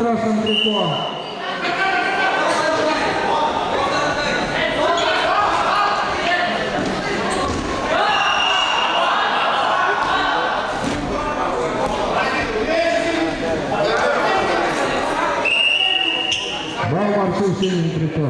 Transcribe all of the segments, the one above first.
красным трико. Бал борцу в синем трико.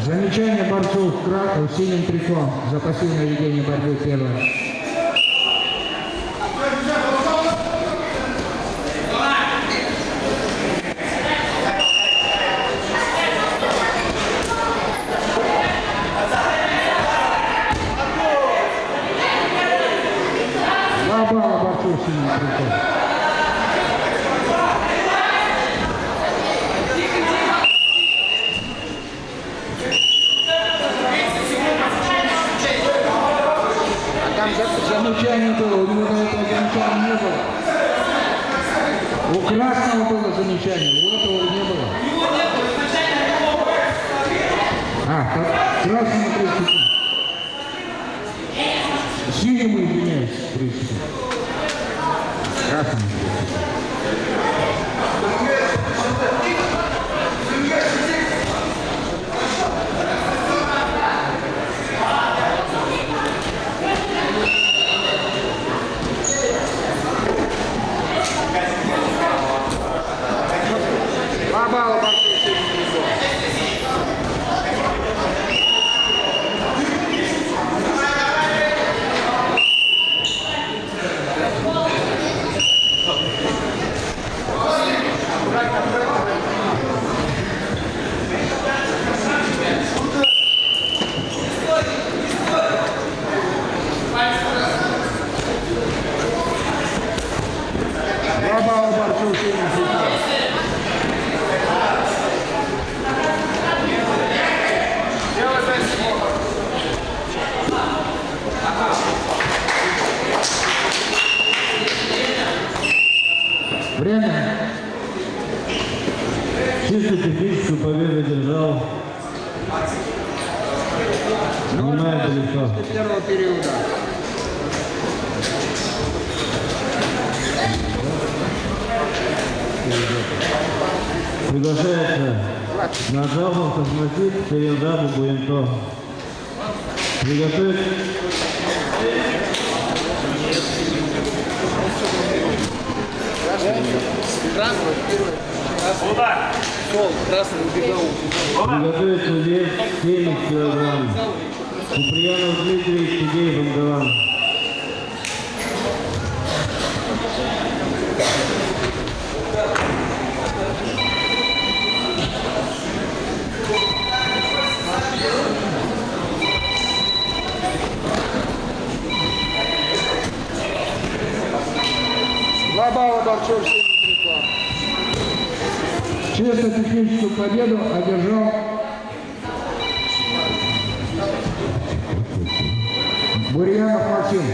Замечание борцу в синем трико за пассивное ведение борьбы первое. Два балла борцу в синем трико. Замечание было, у него до этого замечания не было. У красного было замечание, у этого не было. Красному 30 секунд. Синему, извиняюсь, 30 секунд. Красному 30 секунд. Время. Чисто техническую победу держал. Занимает далеко. Первого периода. Приглашается на Джабов Космотик, Перелдабу Буенто. Приготовить. Красный, первый. Сол, красный убегал. Приготовить вес 70 килограмм. Куприянов Дмитрий, Сидеев Ангелан. Два балла борцов в синем трико. Честно техническую победу одержал Бурьянов Максим.